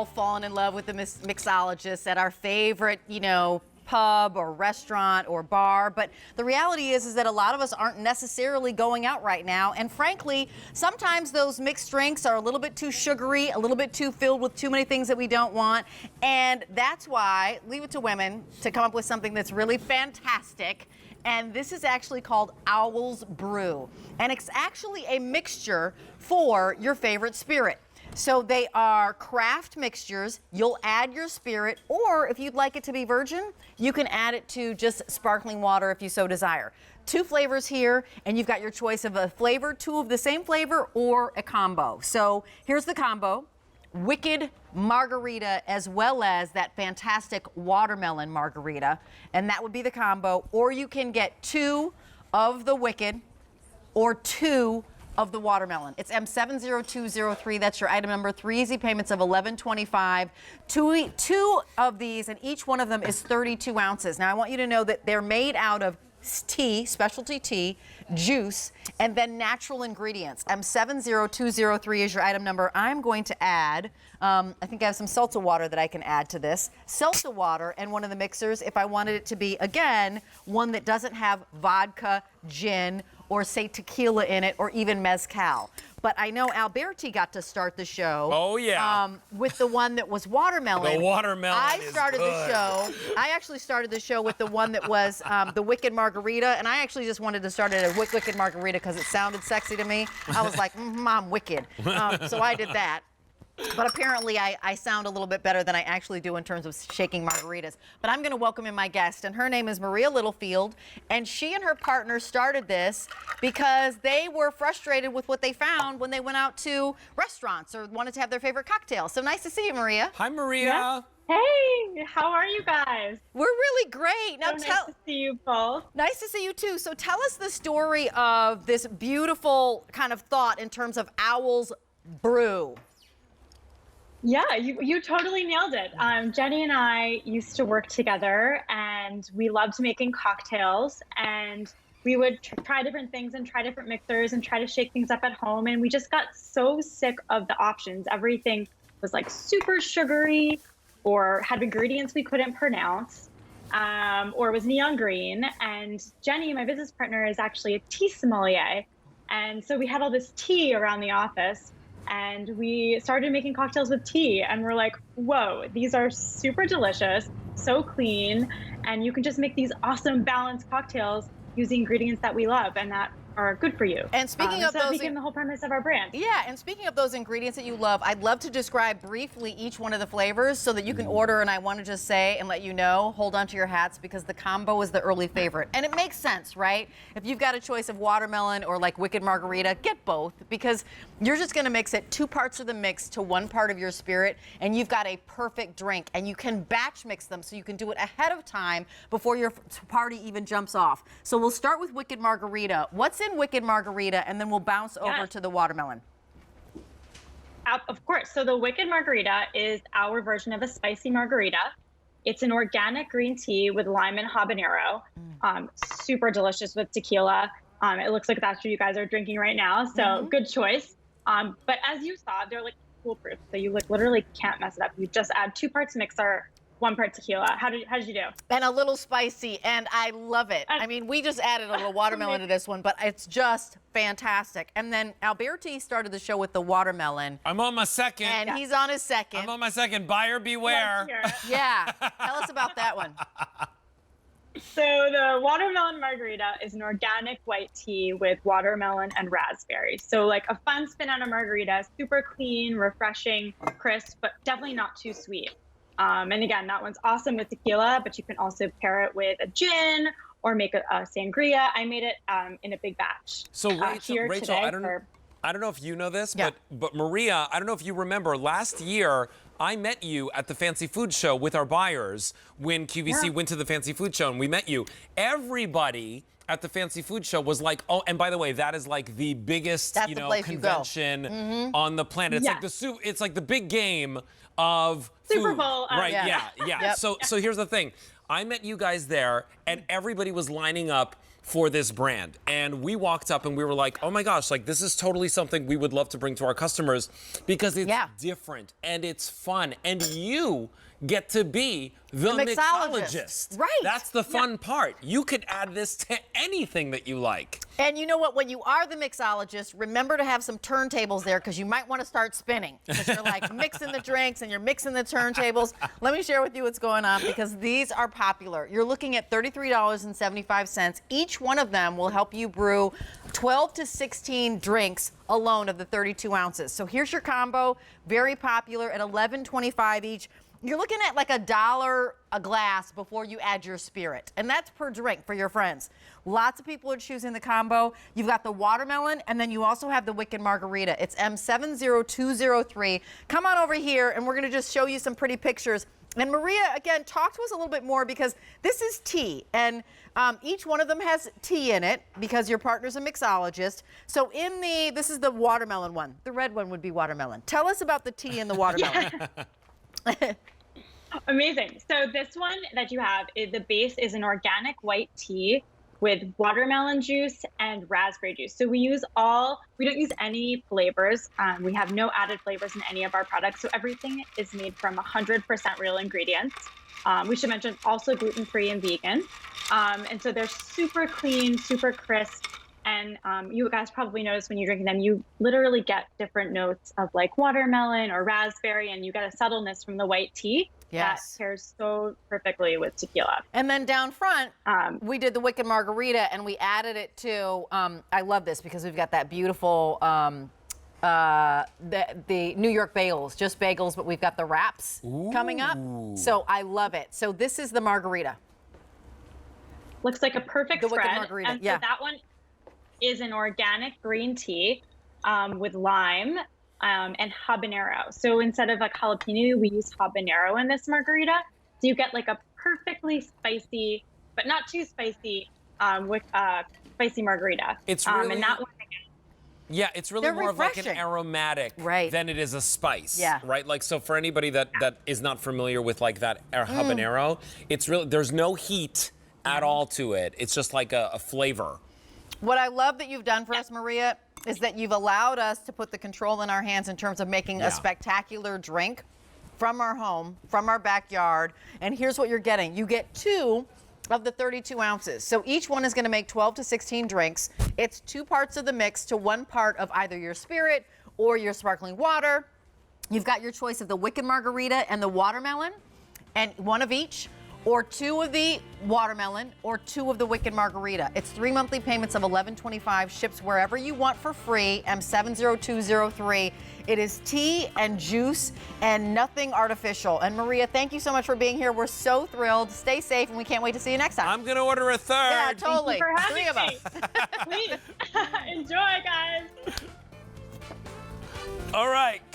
all fallen in love with the mixologists at our favorite, pub or restaurant or bar, but the reality is that a lot of us aren't necessarily going out right now, and frankly, sometimes those mixed drinks are a little bit too sugary, a little bit too filled with too many things that we don't want, and that's why leave it to women to come up with something that's really fantastic. And this is actually called Owl's Brew, and it's actually a mixture for your favorite spirit. So they are craft mixtures. You'll add your spirit, or if you'd like it to be virgin, you can add it to just sparkling water if you so desire. 2 flavors here, and you've got your choice of a flavor, 2 of the same flavor, or a combo. So here's the combo: Wicked Margarita, as well as that fantastic watermelon margarita, and that would be the combo. Or you can get 2 of the Wicked or 2 of the watermelon. It's M70203. That's your item number. 3 easy payments of $11.25. Two of these, and each one of them is 32 ounces. Now, I want you to know that they're made out of tea, specialty tea, juice, and then natural ingredients. M70203 is your item number. I'm going to add, I think I have some seltzer water that I can add to this. Seltzer water and one of the mixers, if I wanted it to be, again, one that doesn't have vodka, gin, or say tequila in it, or even mezcal. But I know Alberti got to start the show. Oh, yeah. With the one that was watermelon. The watermelon I actually started the show with the one that was the Wicked Margarita, and I actually just wanted to start it at Wicked Margarita because it sounded sexy to me. I was like, I'm wicked. So I did that. But apparently I sound a little bit better than I actually do in terms of shaking margaritas. But I'm going to welcome in my guest, and her name is Maria Littlefield, and she and her partner started this because they were frustrated with what they found when they went out to restaurants or wanted to have their favorite cocktail. So nice to see you, Maria. Hi, Maria. Yeah. Hey, how are you guys? We're really great. Now, so nice to see you both. Nice to see you too. So tell us the story of this beautiful kind of thought in terms of Owl's Brew. Yeah, you totally nailed it. Jenny and I used to work together, and we loved making cocktails, and we would try different things and try different mixers and try to shake things up at home. And we just got so sick of the options. Everything was like super sugary or had ingredients we couldn't pronounce, or was neon green. And Jenny, my business partner, is actually a tea sommelier. And so we had all this tea around the office. And we started making cocktails with tea, and we're like, whoa, these are super delicious, so clean, and you can just make these awesome balanced cocktails using ingredients that we love and that are good for you. And speaking of so those, that became the whole premise of our brand. Yeah, and speaking of those ingredients that you love, I'd love to describe briefly each one of the flavors so that you can order, and I want to just say and let you know, hold on to your hats, because the combo is the early favorite. And it makes sense, right? If you've got a choice of watermelon or like Wicked Margarita, get both, because you're just going to mix it 2 parts of the mix to 1 part of your spirit, and you've got a perfect drink. And you can batch mix them, so you can do it ahead of time before your party even jumps off. So we'll start with Wicked Margarita. What's in Wicked Margarita? And then we'll bounce over to the watermelon. Of course. So the Wicked Margarita is our version of a spicy margarita. It's an organic green tea with lime and habanero. Super delicious with tequila. It looks like that's what you guys are drinking right now. So good choice. But as you saw, they're like foolproof. So you like literally can't mess it up. You just add 2 parts mixer, 1 part tequila. How did you do? And a little spicy, and I love it. I mean, we just added a little watermelon to this one, but it's just fantastic. And then Alberti started the show with the watermelon. I'm on my second. And he's on his second. I'm on my second. Buyer beware. Yeah. Tell us about that one. So the watermelon margarita is an organic white tea with watermelon and raspberry. So like a fun spin on a margarita, super clean, refreshing, crisp, but definitely not too sweet. And again, that one's awesome with tequila, but you can also pair it with a gin or make a sangria. I made it in a big batch. So Rachel, I don't know if you know this, but Maria, I don't know if you remember, last year I met you at the Fancy Food Show with our buyers when QVC went to the Fancy Food Show, and we met you. Everybody at the Fancy Food Show was like, oh, and by the way, that is like the biggest, convention on the planet. It's like it's like the big game of Super food. Bowl. Right, yeah. So here's the thing. I met you guys there, and everybody was lining up for this brand. And we walked up and we were like, oh my gosh, like this is totally something we would love to bring to our customers because it's different and it's fun. And you get to be the mixologist. Right. That's the fun part. You could add this to anything that you like. And you know what? When you are the mixologist, remember to have some turntables there because you might want to start spinning. Because you're like mixing the drinks and you're mixing the turntables. Let me share with you what's going on because these are popular. You're looking at $33.75. Each one of them will help you brew 12 to 16 drinks alone of the 32 ounces. So here's your combo. Very popular at $11.25 each. You're looking at like $1 a glass before you add your spirit. And that's per drink for your friends. Lots of people are choosing the combo. You've got the watermelon, and then you also have the Wicked Margarita. It's M70203. Come on over here, and we're going to just show you some pretty pictures. And Maria, again, talk to us a little bit more because this is tea. And each one of them has tea in it because your partner's a mixologist. So this is the watermelon one. The red one would be watermelon. Tell us about the tea and the watermelon. Amazing. So this one that you have, the base is an organic white tea with watermelon juice and raspberry juice. So we don't use any flavors. We have no added flavors in any of our products. So everything is made from 100% real ingredients. We should mention also gluten-free and vegan. And so they're super clean, super crisp. And you guys probably notice when you're drinking them, you literally get different notes of like watermelon or raspberry, and you get a subtleness from the white tea. That pairs so perfectly with tequila. And then down front, we did the Wicked Margarita, and we added it to, I love this because we've got that beautiful, the New York bagels, just bagels, but we've got the wraps coming up. So I love it. So this is the Margarita. Looks like a perfect spread. Wicked Margarita, and so that one is an organic green tea with lime and habanero. So instead of like jalapeno, we use habanero in this margarita. So you get like a perfectly spicy, but not too spicy, spicy margarita. It's really, and that one again. Yeah, it's really more of like an aromatic than it is a spice. Yeah. Right? Like, so for anybody that is not familiar with like that habanero, it's really, there's no heat at all to it. It's just like a flavor. What I love that you've done for us, Maria, is that you've allowed us to put the control in our hands in terms of making a spectacular drink from our home, from our backyard. And here's what you're getting. You get 2 of the 32 ounces. So each one is going to make 12 to 16 drinks. It's 2 parts of the mix to 1 part of either your spirit or your sparkling water. You've got your choice of the Wicked Margarita and the watermelon, and 1 of each, or 2 of the watermelon, or 2 of the Wicked Margarita. It's 3 monthly payments of $11.25, ships wherever you want for free, M70203. It is tea and juice and nothing artificial. And Maria, thank you so much for being here. We're so thrilled. Stay safe, and we can't wait to see you next time. I'm gonna order a third. Yeah, totally. Thank you for having 3 of me. us. Please. Enjoy, guys. All right.